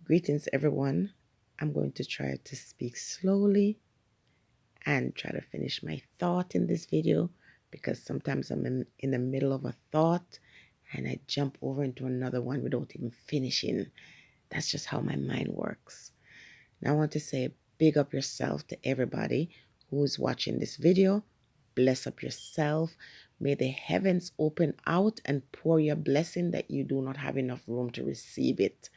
Greetings, everyone. I'm going to try to speak slowly and try to finish my thought in this video because sometimes I'm in the middle of a thought and I jump over into another one without even finishing. That's just how my mind works. Now, I want to say big up yourself to everybody who's watching this video. Bless up yourself. May the heavens open out and pour your blessing that you do not have enough room to receive it.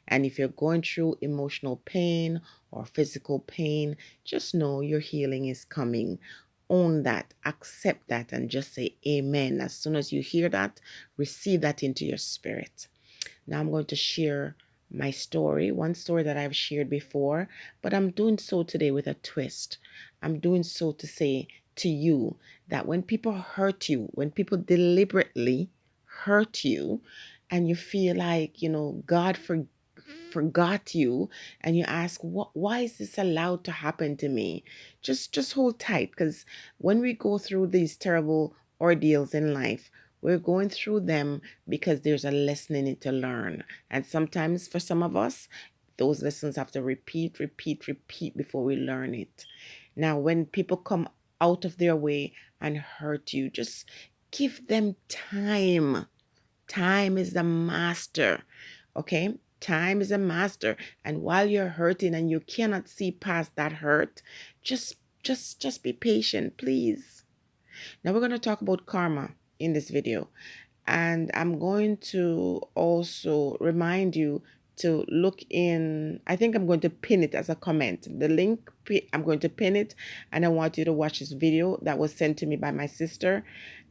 And if you're going through emotional pain or physical pain, just know your healing is coming. Own that, accept that, and just say amen. As soon as you hear that, receive that into your spirit. Now I'm going to share my story, one story that I've shared before, but I'm doing so today with a twist. I'm doing so to say to you that when people hurt you, when people deliberately hurt you, and you feel like, God forgot you, and you ask, why is this allowed to happen to me? Just hold tight, because when we go through these terrible ordeals in life, we're going through them because there's a lesson in it to learn. And sometimes for some of us, those lessons have to repeat before we learn it. Now, when people come out of their way and hurt you, just give them time. Time is the master. Okay? Time is a master. And while you're hurting and you cannot see past that hurt, just be patient, please. Now we're going to talk about karma in this video. And I'm going to also remind you to look in, I think I'm going to pin it as a comment. The link, I'm going to pin it, and I want you to watch this video that was sent to me by my sister.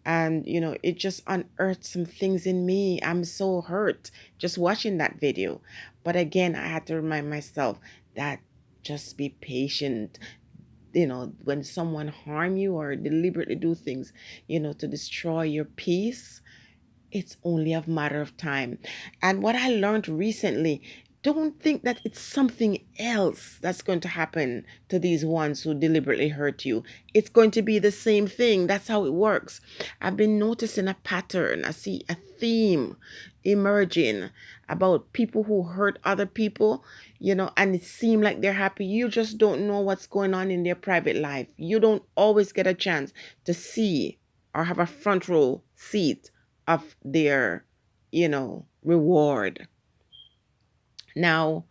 And, it just unearthed some things in me. I'm so hurt just watching that video. But again, I had to remind myself that just be patient. When someone harm you or deliberately do things, to destroy your peace, it's only a matter of time. And what I learned recently, don't think that it's something else that's going to happen to these ones who deliberately hurt you. It's going to be the same thing. That's how it works. I've been noticing a pattern. I see a theme emerging about people who hurt other people, and it seems like they're happy. You just don't know what's going on in their private life. You don't always get a chance to see or have a front row seat of their, reward. Now,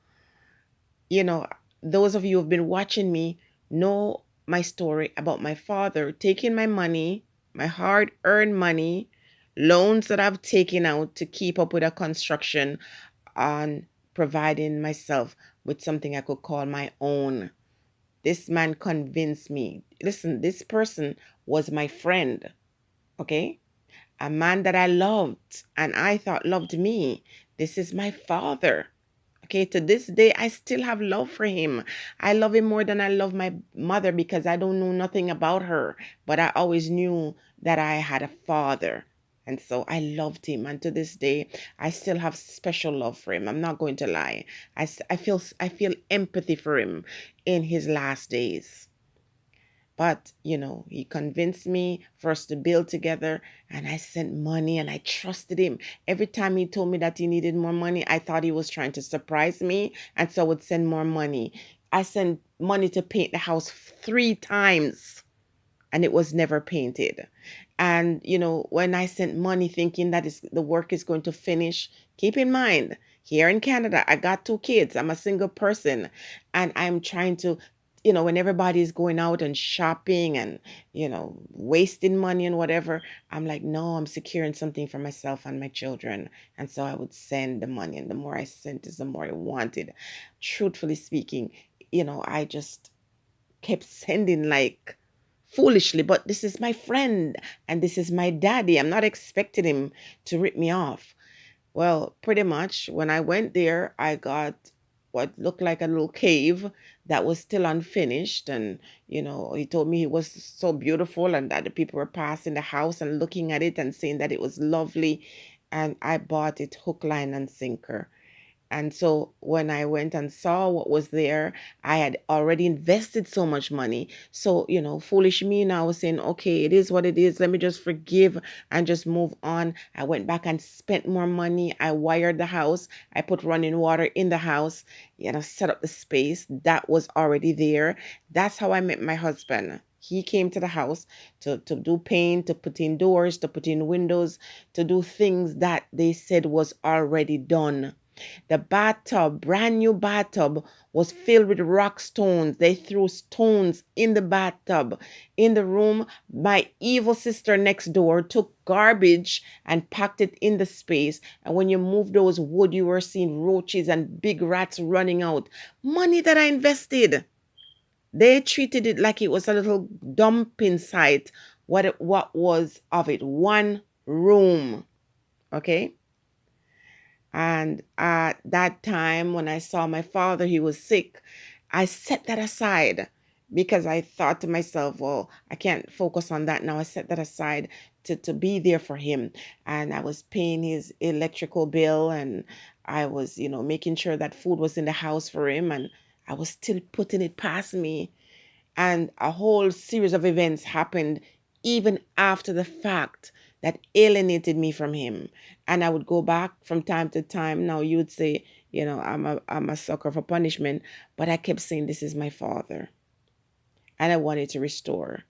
those of you who've been watching me know my story about my father taking my money, my hard-earned money, loans that I've taken out to keep up with a construction, on providing myself with something I could call my own. This man convinced me. Listen, this person was my friend, okay? A man that I loved and I thought loved me. This is my father. Okay, to this day, I still have love for him. I love him more than I love my mother because I don't know nothing about her. But I always knew that I had a father. And so I loved him. And to this day, I still have special love for him. I'm not going to lie. I feel empathy for him in his last days. But, he convinced me for us to build together, and I sent money and I trusted him. Every time he told me that he needed more money, I thought he was trying to surprise me. And so I would send more money. I sent money to paint the house 3 times and it was never painted. And, when I sent money thinking that the work is going to finish, keep in mind, here in Canada, I got 2 kids. I'm a single person and I'm trying to, when everybody's going out and shopping and, wasting money and whatever, I'm like, no, I'm securing something for myself and my children. And so I would send the money, and the more I sent is the more I wanted. Truthfully speaking, I just kept sending like foolishly, but this is my friend and this is my daddy. I'm not expecting him to rip me off. Well, pretty much when I went there, I got what looked like a little cave that was still unfinished. And, he told me it was so beautiful and that the people were passing the house and looking at it and saying that it was lovely. And I bought it hook, line, and sinker. And so when I went and saw what was there, I had already invested so much money. So, foolish me now was saying, okay, it is what it is. Let me just forgive and just move on. I went back and spent more money. I wired the house. I put running water in the house, set up the space that was already there. That's how I met my husband. He came to the house to do paint, to put in doors, to put in windows, to do things that they said was already done. The bathtub, brand new bathtub, was filled with rock stones. They threw stones in the bathtub. In the room, my evil sister next door took garbage and packed it in the space. And when you move those wood, you were seeing roaches and big rats running out. Money that I invested. They treated it like it was a little dumping site. What was of it? One room. Okay? And at that time, when I saw my father, he was sick, I set that aside because I thought to myself, well, I can't focus on that now. I set that aside to be there for him. And I was paying his electrical bill, and I was, making sure that food was in the house for him. And I was still putting it past me. And a whole series of events happened even after the fact that alienated me from him. And I would go back from time to time. Now you would say, I'm a sucker for punishment, but I kept saying, this is my father. And I wanted to restore.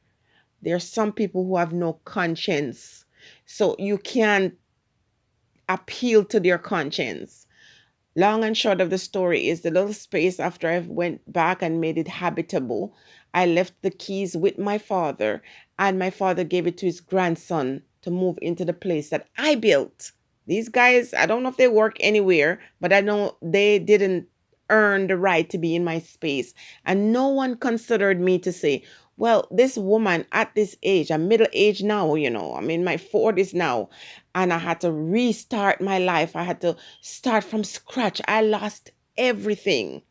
There are some people who have no conscience. So you can't appeal to their conscience. Long and short of the story is the little space after I went back and made it habitable, I left the keys with my father, and my father gave it to his grandson to move into the place that I built. These guys, I don't know if they work anywhere, but I know they didn't earn the right to be in my space. And no one considered me to say, well, this woman at this age, I'm middle age now, I'm in my 40s now, and I had to restart my life. I had to start from scratch. I lost everything.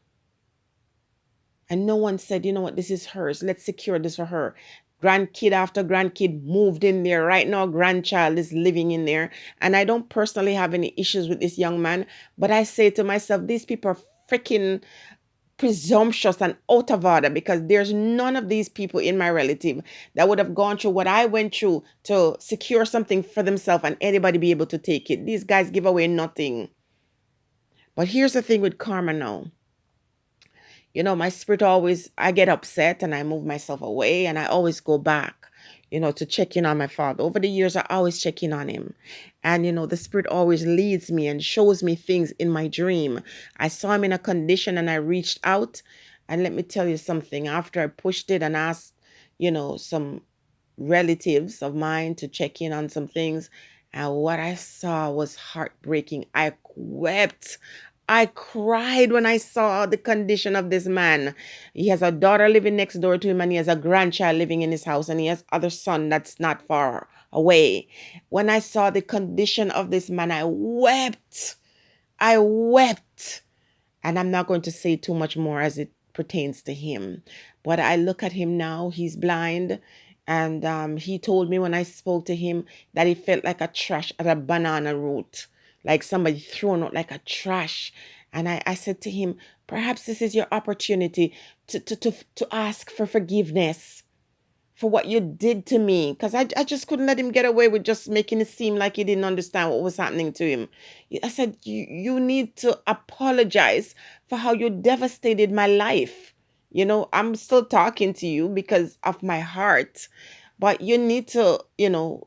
And no one said, you know what, this is hers. Let's secure this for her. Grandkid after grandkid moved in there. Right now, grandchild is living in there. And I don't personally have any issues with this young man. But I say to myself, these people are freaking presumptuous and out of order, because there's none of these people in my relative that would have gone through what I went through to secure something for themselves and anybody be able to take it. These guys give away nothing. But here's the thing with karma now. My spirit always, I get upset and I move myself away, and I always go back, to check in on my father. Over the years, I always check in on him. And, the spirit always leads me and shows me things in my dream. I saw him in a condition and I reached out. And let me tell you something, after I pushed it and asked, some relatives of mine to check in on some things, and what I saw was heartbreaking. I wept. I cried when I saw the condition of this man. He has a daughter living next door to him, and he has a grandchild living in his house, and he has other son that's not far away. When I saw the condition of this man, I wept. I wept. And I'm not going to say too much more as it pertains to him. But I look at him now, he's blind. And he told me when I spoke to him that he felt like a trash at a banana root, like somebody thrown out like a trash. And I said to him, perhaps this is your opportunity to ask for forgiveness for what you did to me. Because I just couldn't let him get away with just making it seem like he didn't understand what was happening to him. I said, you need to apologize for how you devastated my life. I'm still talking to you because of my heart. But you need to,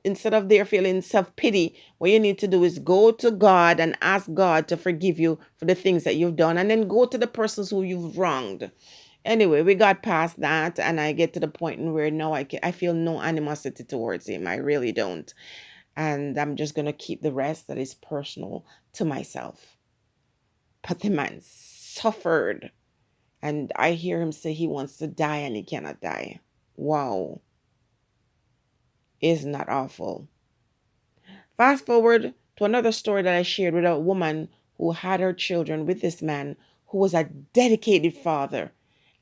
instead of there feeling self-pity, what you need to do is go to God and ask God to forgive you for the things that you've done, and then go to the persons who you've wronged. Anyway, we got past that, and I get to the point where now I feel no animosity towards him. I really don't. And I'm just going to keep the rest that is personal to myself. But the man suffered. And I hear him say he wants to die and he cannot die. Wow. Isn't that awful? Fast forward to another story that I shared with a woman who had her children with this man who was a dedicated father.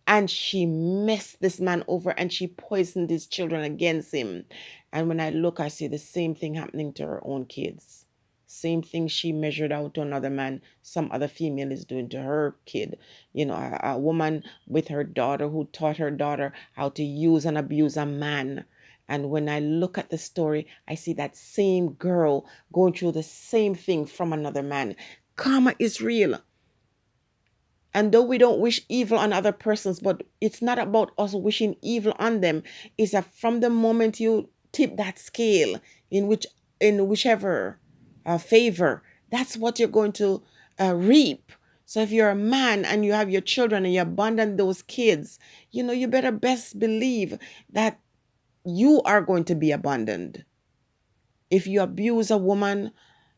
And she messed this man over and she poisoned his children against him. And when I look, I see the same thing happening to her own kids. same thing she measured out to another man, some other female is doing to her kid. A woman with her daughter who taught her daughter how to use and abuse a man. And when I look at the story, I see that same girl going through the same thing from another man. Karma is real. And though we don't wish evil on other persons, but it's not about us wishing evil on them. It's that from the moment you tip that scale in whichever favor, that's what you're going to reap. So if you're a man and you have your children and you abandon those kids, you better best believe that you are going to be abandoned. If you abuse a woman,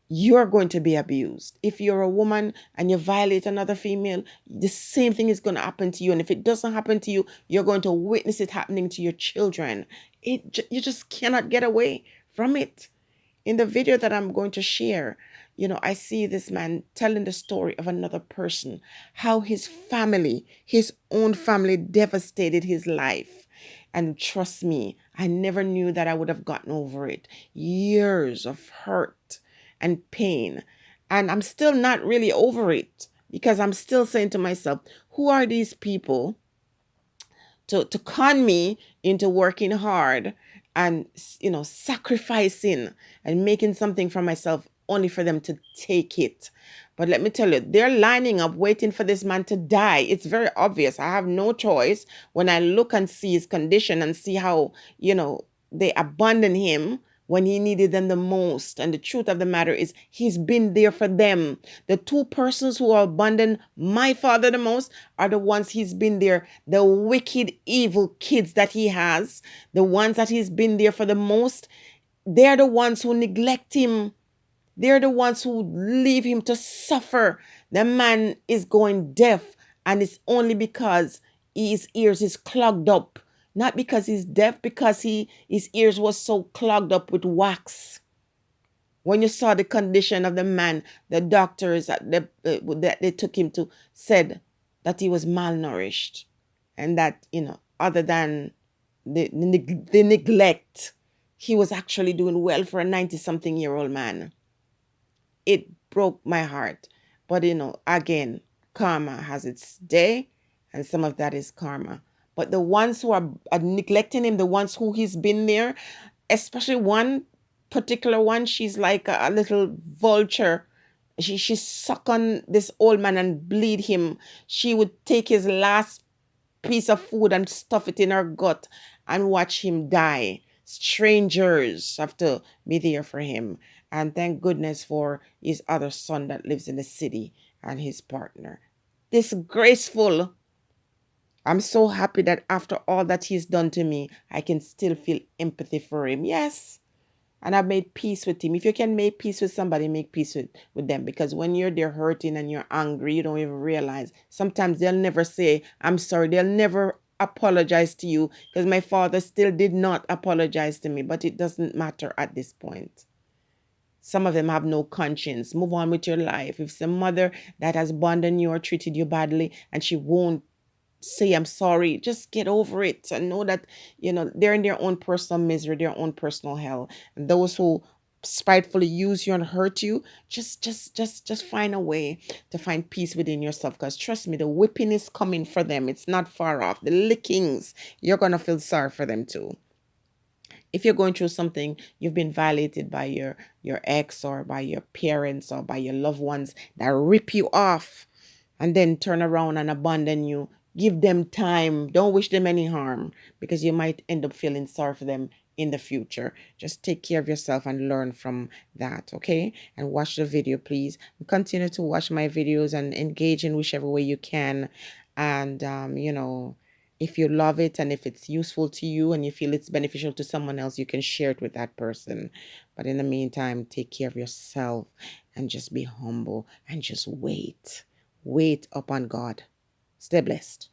you're going to be abused. If you're a woman and you violate another female, the same thing is going to happen to you. And if it doesn't happen to you, you're going to witness it happening to your children. You just cannot get away from it. In the video that I'm going to share, I see this man telling the story of another person, how his own family devastated his life. And trust me, I never knew that I would have gotten over it. Years of hurt and pain. And I'm still not really over it, because I'm still saying to myself, who are these people to con me into working hard and sacrificing and making something for myself only for them to take it? But let me tell you, they're lining up waiting for this man to die. It's very obvious. I have no choice when I look and see his condition and see how they abandon him when he needed them the most. And the truth of the matter is, he's been there for them. The two persons who abandoned my father the most are the ones he's been there. The wicked, evil kids that he has, the ones that he's been there for the most, they're the ones who neglect him. They're the ones who leave him to suffer. The man is going deaf, and it's only because his ears is clogged up. Not because he's deaf, because his ears was so clogged up with wax. When you saw the condition of the man, the doctors that they took him to said that he was malnourished, and that other than the neglect, he was actually doing well for a 90-something-year-old man. It broke my heart. But again, karma has its day, and some of that is karma. But the ones who are neglecting him, the ones who he's been there, especially one particular one, she's like a little vulture. She suck on this old man and bleed him. She would take his last piece of food and stuff it in her gut and watch him die. Strangers have to be there for him. And thank goodness for his other son that lives in the city and his partner. Disgraceful. I'm so happy that after all that he's done to me, I can still feel empathy for him. Yes. And I've made peace with him. If you can make peace with somebody, make peace with them. Because when you're there hurting and you're angry, you don't even realize. Sometimes they'll never say, I'm sorry. They'll never apologize to you. Because my father still did not apologize to me. But it doesn't matter at this point. Some of them have no conscience. Move on with your life. If it's a mother that has abandoned you or treated you badly and she won't say I'm sorry, just get over it and know that they're in their own personal misery, their own personal hell. And those who spitefully use you and hurt you, just find a way to find peace within yourself, because trust me, the whipping is coming for them. It's not far off. The lickings, you're gonna feel sorry for them too. If you're going through something, you've been violated by your ex or by your parents or by your loved ones that rip you off and then turn around and abandon you, give them time. Don't wish them any harm, because you might end up feeling sorry for them in the future. Just take care of yourself and learn from that, okay? And watch the video, please. Continue to watch my videos and engage in whichever way you can. And, if you love it and if it's useful to you and you feel it's beneficial to someone else, you can share it with that person. But in the meantime, take care of yourself and just be humble and just wait. Wait upon God. Stay blessed.